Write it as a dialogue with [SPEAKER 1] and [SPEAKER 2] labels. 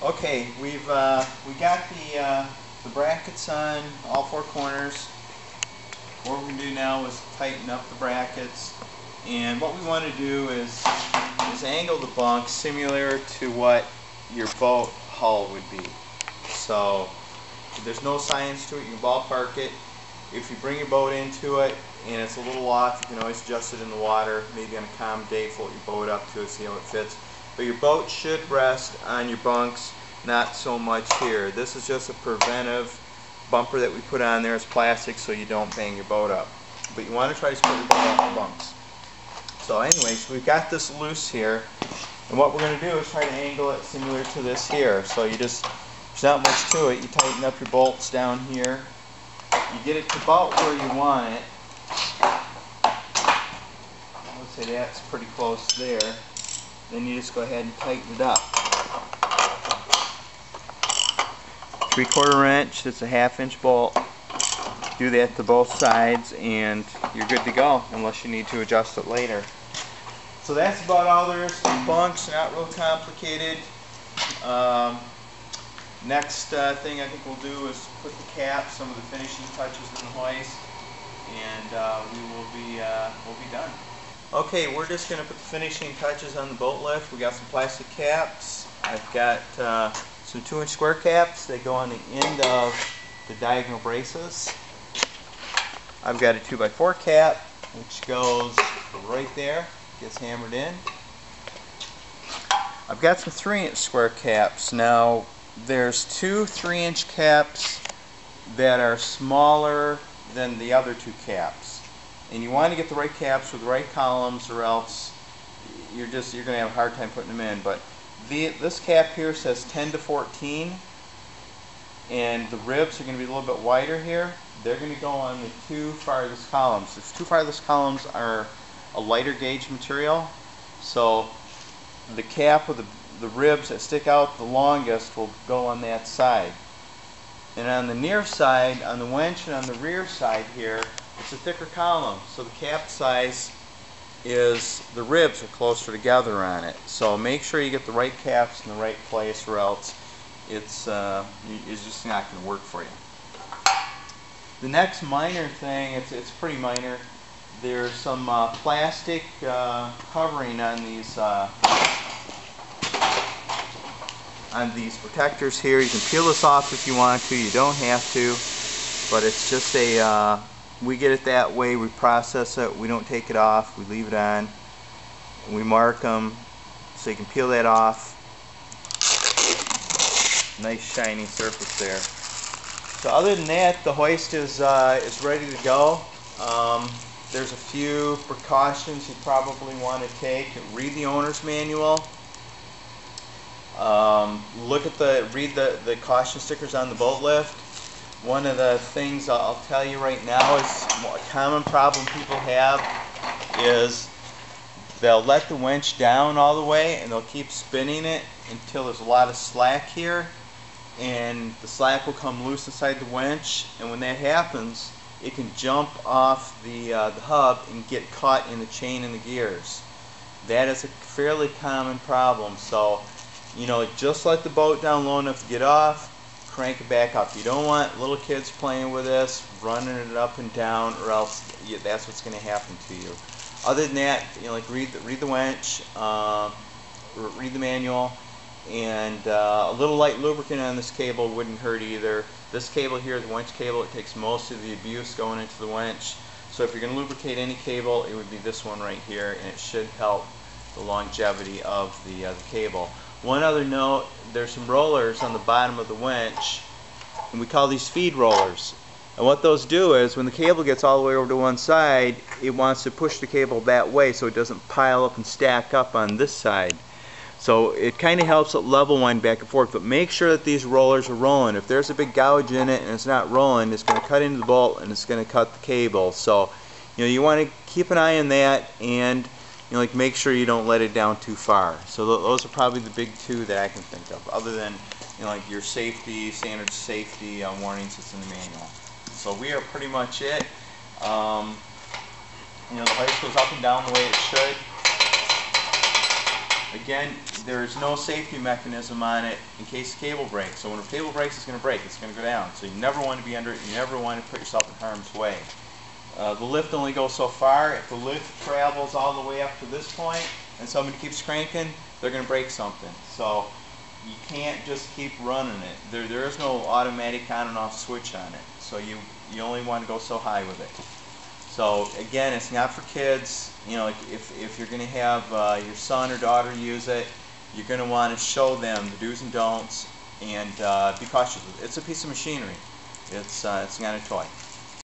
[SPEAKER 1] Okay, we got the brackets on all four corners. What we're going to do now is tighten up the brackets, and what we want to do is angle the bunk similar to what your boat hull would be. So there's no science to it. You can ballpark it. If you bring your boat into it and it's a little off, you can always adjust it in the water. Maybe on a calm day, float your boat up to it, see how it fits. But your boat should rest on your bunks, not so much here. This is just a preventive bumper that we put on there. It's plastic so you don't bang your boat up. But you want to try to split your boat off the bunks. So anyways, we've got this loose here, and what we're going to do is try to angle it similar to this here. So you just, there's not much to it. You tighten up your bolts down here. You get it to about where you want it. I would say that's pretty close there. Then you just go ahead and tighten it up. 3/4 inch, that's a 1/2 inch bolt. Do that to both sides and you're good to go, unless you need to adjust it later. So that's about all there is to the bunks, not real complicated. Next thing I think we'll do is put the cap, some of the finishing touches in the hoist, and we'll be done. Okay, we're just going to put the finishing touches on the boat lift. We got some plastic caps. I've got some 2-inch square caps. They go on the end of the diagonal braces. I've got a 2x4 cap, which goes right there, gets hammered in. I've got some 3-inch square caps. Now, there's 2 3-inch caps that are smaller than the other 2 caps, and you want to get the right caps with the right columns, or else you're going to have a hard time putting them in. But this cap here says 10 to 14, and the ribs are going to be a little bit wider here. They're going to go on the 2 farthest columns. The 2 farthest columns are a lighter gauge material, so the cap with the ribs that stick out the longest will go on that side. And on the near side, on the winch and on the rear side here, it's a thicker column. So the cap size is, the ribs are closer together on it. So make sure you get the right caps in the right place, or else it's just not going to work for you. The next minor thing, it's pretty minor. There's some plastic covering on these protectors here. You can peel this off if you want to. You don't have to, but it's just a we get it that way. We process it. We don't take it off. We leave it on. And we mark them so you can peel that off. Nice shiny surface there. So other than that, the hoist is ready to go. There's a few precautions you probably want to take. Read the owner's manual. Read the caution stickers on the boat lift. One of the things I'll tell you right now is a common problem people have is they'll let the winch down all the way and they'll keep spinning it until there's a lot of slack here, and the slack will come loose inside the winch, and when that happens, it can jump off the hub and get caught in the chain and the gears. That is a fairly common problem. So, you know, just let the boat down low enough to get off, crank it back up. You don't want little kids playing with this, running it up and down, or else that's what's going to happen to you. Other than that, you know, like read the winch, read the manual, and a little light lubricant on this cable wouldn't hurt either. This cable here, the winch cable, it takes most of the abuse going into the winch. So if you're going to lubricate any cable, it would be this one right here, and it should help the longevity of the cable. One other note, there's some rollers on the bottom of the winch, and we call these feed rollers. And what those do is, when the cable gets all the way over to one side, it wants to push the cable that way so it doesn't pile up and stack up on this side. So it kind of helps it level wind back and forth, but make sure that these rollers are rolling. If there's a big gouge in it and it's not rolling, it's going to cut into the bolt and it's going to cut the cable. So, you know, you want to keep an eye on that, and you know, like, make sure you don't let it down too far. So those are probably the big 2 that I can think of, other than, you know, like your standard safety warnings that's in the manual. So we are pretty much it. You know, the hoist goes up and down the way it should. Again, again, there's no safety mechanism on it in case the cable breaks. So when a cable breaks, it's going to break. It's going to go down. So you never want to be under it. You never want to put yourself in harm's way. The lift only goes so far. If the lift travels all the way up to this point and somebody keeps cranking, they're going to break something. So you can't just keep running it. There is no automatic on and off switch on it. So you only want to go so high with it. So again, it's not for kids. You know, if you're going to have your son or daughter use it, you're going to want to show them the do's and don'ts and be cautious with it. It's a piece of machinery. It's not a toy.